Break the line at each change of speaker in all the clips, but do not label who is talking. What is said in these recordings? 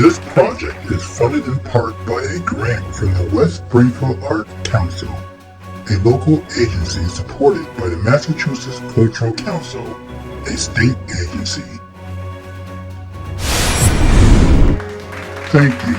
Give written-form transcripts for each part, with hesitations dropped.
This project is funded in part by a grant from the West Springfield Arts Council, a local agency supported by the Massachusetts Cultural Council, a state agency. Thank you.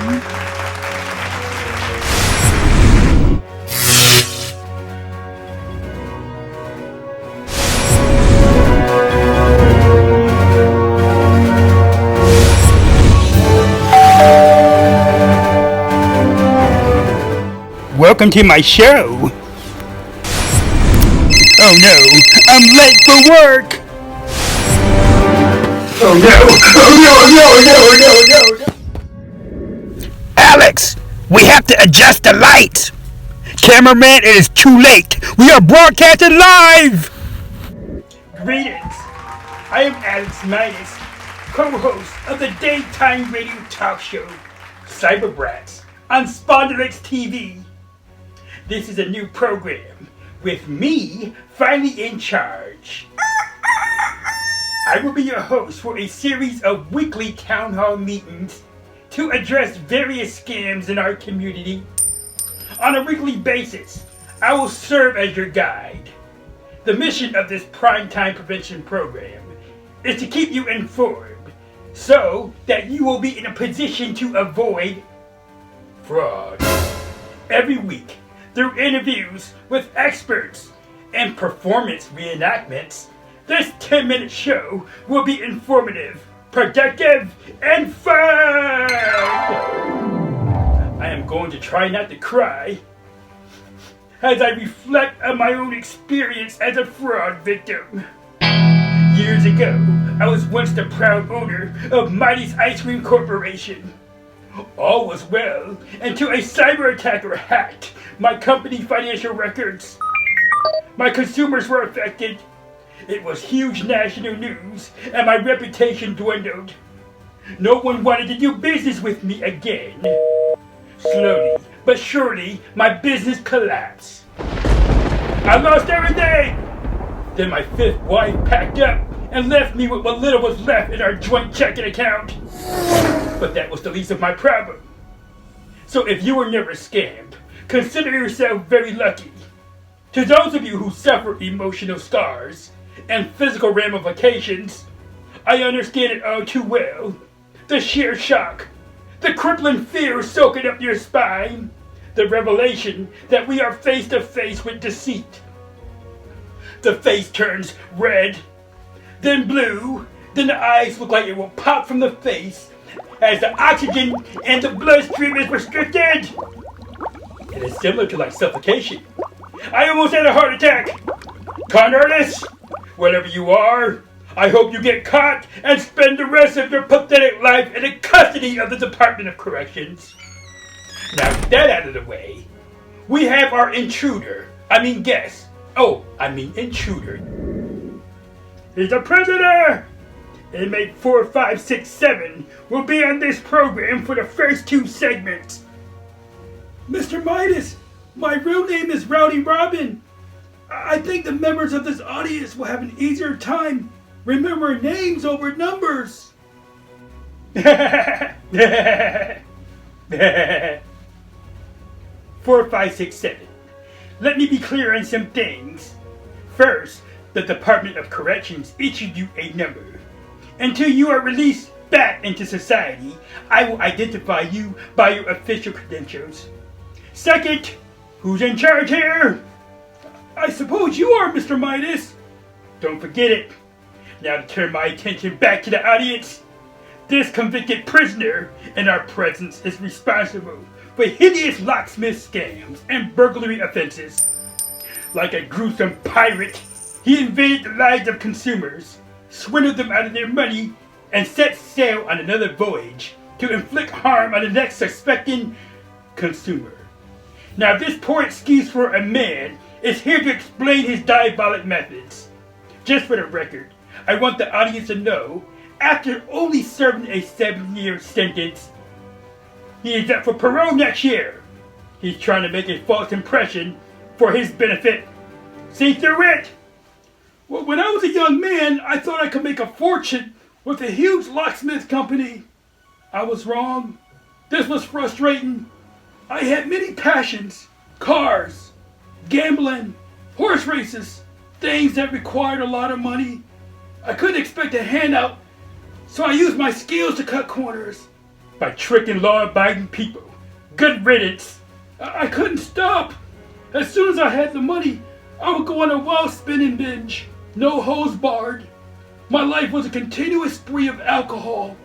Welcome to my show. Oh no, I'm late for work. Oh no. Alex, we have to adjust the lights. Cameraman, it is too late. We are broadcasting live. Greetings. I am Alex Midas, co-host of the daytime radio talk show, SWRS on Spondulics TV. This is a new program with me finally in charge. I will be your host for a series of weekly town hall meetings to address various scams in our community. On a weekly basis, I will serve as your guide. The mission of this primetime prevention program is to keep you informed so that you will be in a position to avoid fraud. Every week, through interviews with experts and performance reenactments, this 10-minute show will be informative, productive, and fun! I am going to try not to cry as I reflect on my own experience as a fraud victim. Years ago, I was once the proud owner of Midas Ice Cream Corporation. All was well until a cyber attacker hacked my company financial records. My consumers were affected. It was huge national news and my reputation dwindled. No one wanted to do business with me again. Slowly but surely, my business collapsed. I lost everything! Then my fifth wife packed up and left me with what little was left in our joint checking account. But that was the least of my problem. So if you were never scammed, consider yourself very lucky. To those of you who suffer emotional scars and physical ramifications, I understand it all too well. The sheer shock, the crippling fear soaking up your spine, the revelation that we are face to face with deceit. The face turns red, then blue, then the eyes look like it will pop from the face as the oxygen in the bloodstream is restricted. It is similar to like suffocation. I almost had a heart attack. Con artists, whatever you are, I hope you get caught and spend the rest of your pathetic life in the custody of the Department of Corrections. Now with that out of the way, we have our intruder. Guest. Intruder. He's a prisoner! Inmate 4567 will be on this program for the first 2 segments. Mr. Midas, my real name is Rowdy Robbin. I think the members of this audience will have an easier time remembering names over numbers. 4567. Let me be clear on some things. First, the Department of Corrections issued you a number. Until you are released back into society, I will identify you by your official credentials. Second, who's in charge here? I suppose you are, Mr. Midas. Don't forget it. Now to turn my attention back to the audience. This convicted prisoner in our presence is responsible for hideous locksmith scams and burglary offenses. Like a gruesome pirate, he invaded the lives of consumers, swindled them out of their money, and set sail on another voyage to inflict harm on the next suspecting consumer. Now this poor excuse for a man is here to explain his diabolic methods. Just for the record, I want the audience to know, after only serving a 7-year sentence, he is up for parole next year. He's trying to make a false impression for his benefit. See through it! Well, when I was a young man, I thought I could make a fortune with a huge locksmith company. I was wrong. This was frustrating. I had many passions. Cars, gambling, horse races, things that required a lot of money. I couldn't expect a handout, so I used my skills to cut corners. By tricking law-abiding people. Good riddance. I couldn't stop. As soon as I had the money, I would go on a wild spinning binge. No hose barred. My life was a continuous spree of alcohol,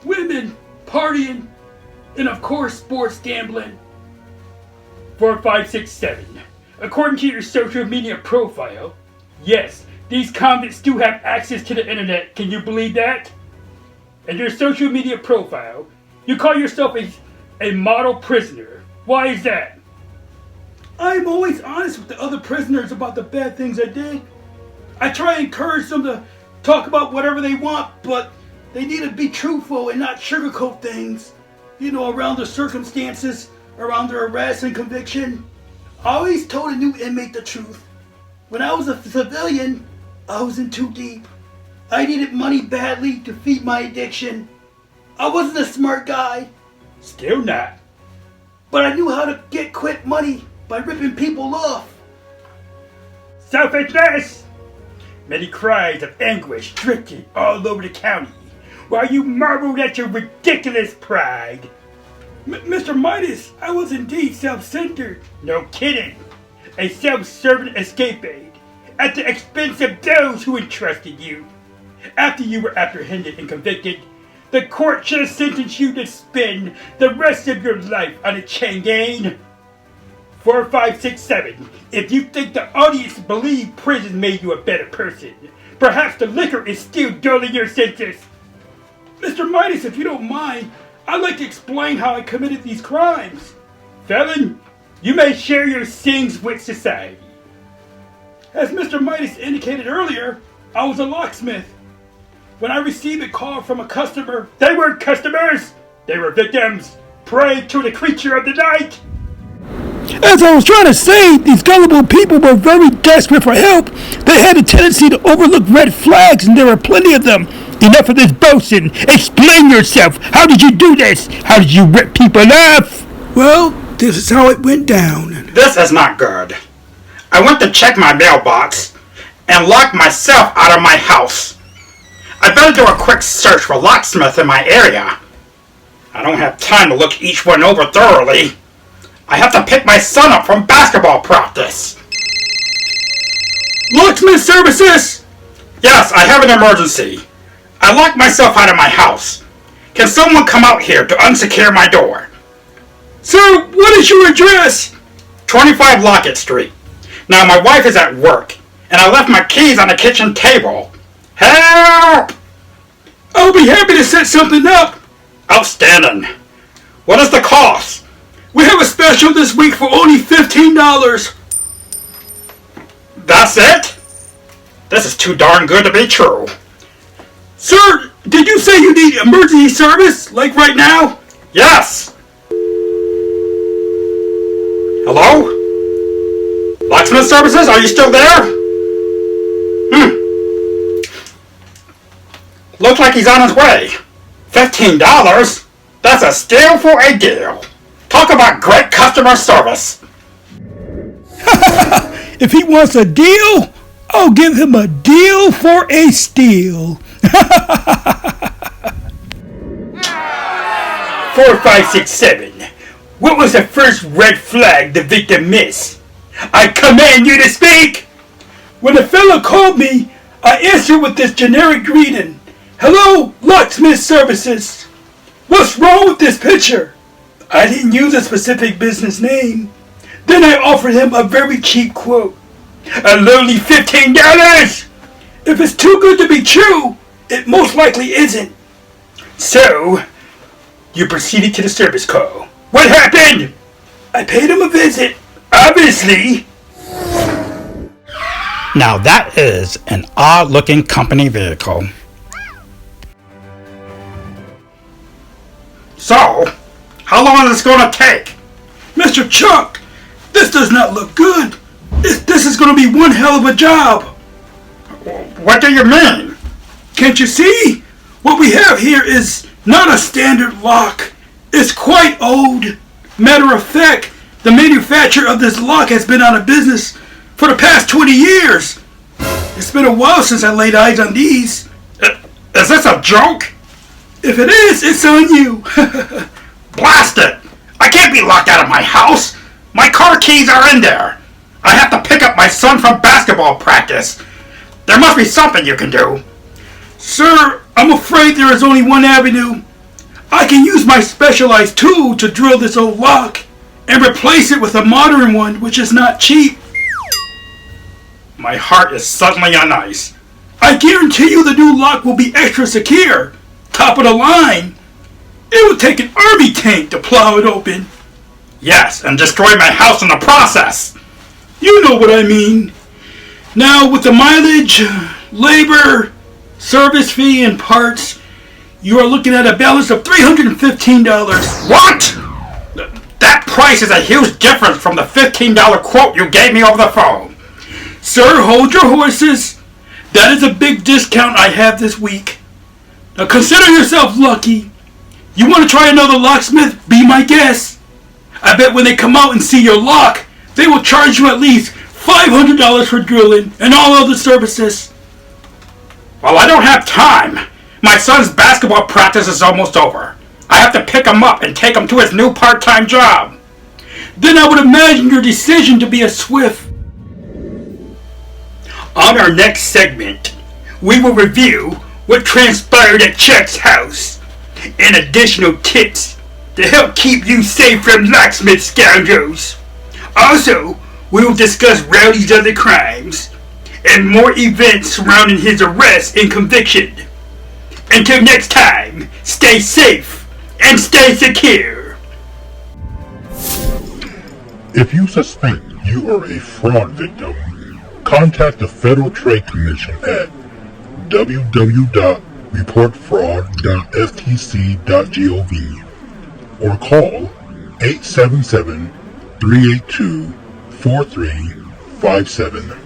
women, partying, and of course sports gambling. 4567. According to your social media profile, yes, these convicts do have access to the internet. Can you believe that? And your social media profile, you call yourself a model prisoner. Why is that? I'm always honest with the other prisoners about the bad things I did. I try to encourage them to talk about whatever they want, but they need to be truthful and not sugarcoat things. You know, around the circumstances, around their arrest and conviction. I always told a new inmate the truth. When I was a civilian, I was in too deep. I needed money badly to feed my addiction. I wasn't a smart guy. Still not. But I knew how to get quick money by ripping people off. Selfishness! Many cries of anguish drifted all over the county while you marveled at your ridiculous pride. Mr. Midas, I was indeed self-centered. No kidding. A self-serving escape aid at the expense of those who entrusted you. After you were apprehended and convicted, the court should have sentenced you to spend the rest of your life on a chain gang. 4567. If you think the audience believe prison made you a better person, perhaps the liquor is still dulling your senses. Mr. Midas, if you don't mind, I'd like to explain how I committed these crimes. Felon, you may share your sins with society. As Mr. Midas indicated earlier, I was a locksmith. When I received a call from a customer, they weren't customers, they were victims, prey to the creature of the night.
As I was trying to say, these gullible people were very desperate for help. They had a tendency to overlook red flags, and there were plenty of them. Enough of this boasting. Explain yourself. How did you do this? How did you rip people off?
Well, this is how it went down.
This is not good. I went to check my mailbox and locked myself out of my house. I better do a quick search for locksmith in my area. I don't have time to look each one over thoroughly. I have to pick my son up from basketball practice.
Locksmith services!
Yes, I have an emergency. I locked myself out of my house. Can someone come out here to unsecure my door?
Sir, what is your address?
25 Lockett Street. Now, my wife is at work, and I left my keys on the kitchen table. Help!
I'll be happy to set something up.
Outstanding. What is the cost?
We have a special this week for only $15.
That's it? This is too darn good to be true.
Sir, did you say you need emergency service, like right now?
Yes. Hello? Locksmith Services, are you still there? Looks like he's on his way. $15? That's a steal for a deal. Talk about great customer service.
If he wants a deal, I'll give him a deal for a steal.
4567. What was the first red flag the victim missed? I command you to speak! When the fellow called me, I answered with this generic greeting. Hello, locksmith services. What's wrong with this picture? I didn't use a specific business name. Then I offered him a very cheap quote. A lowly $15! If it's too good to be true, it most likely isn't. So, you proceeded to the service call. What happened? I paid him a visit, obviously.
Now that is an odd-looking company vehicle. So, how long is this going to take?
Mr. Chuck, this does not look good. This is going to be one hell of a job.
What do you mean?
Can't you see? What we have here is
Not a standard lock. It's quite old. Matter of fact, the manufacturer of this lock has been out of business for the past 20 years. It's been a while since I laid eyes on these.
Is this a joke?
If it is, it's on you.
Blast it! I can't be locked out of my house. My car keys are in there. I have to pick up my son from basketball practice. There must be something you can do.
Sir, I'm afraid there is only one avenue. I can use my specialized tool to drill this old lock and replace it with a modern one, which is not cheap.
My heart is suddenly on ice.
I guarantee you the new lock will be extra secure. Top of the line. It would take an army tank to plow it open.
Yes, and destroy my house in the process.
You know what I mean. Now, with the mileage, labor, service fee, and parts, you are looking at a balance of $315.
What? That price is a huge difference from the $15 quote you gave me over the phone.
Sir, hold your horses. That is a big discount I have this week. Now consider yourself lucky. You want to try another locksmith? Be my guest. I bet when they come out and see your lock, they will charge you at least $500 for drilling and all other services.
Well, I don't have time. My son's basketball practice is almost over. I have to pick him up and take him to his new part-time job.
Then I would imagine your decision to be a swift.
On our next segment, we will review what transpired at Chuck's house and additional tips to help keep you safe from locksmith scoundrels. Also, we will discuss Rowdy's other crimes and more events surrounding his arrest and conviction. Until next time, stay safe and stay secure.
If you suspect you are a fraud victim, contact the Federal Trade Commission at www.reportfraud.ftc.gov or call 877-382-4357.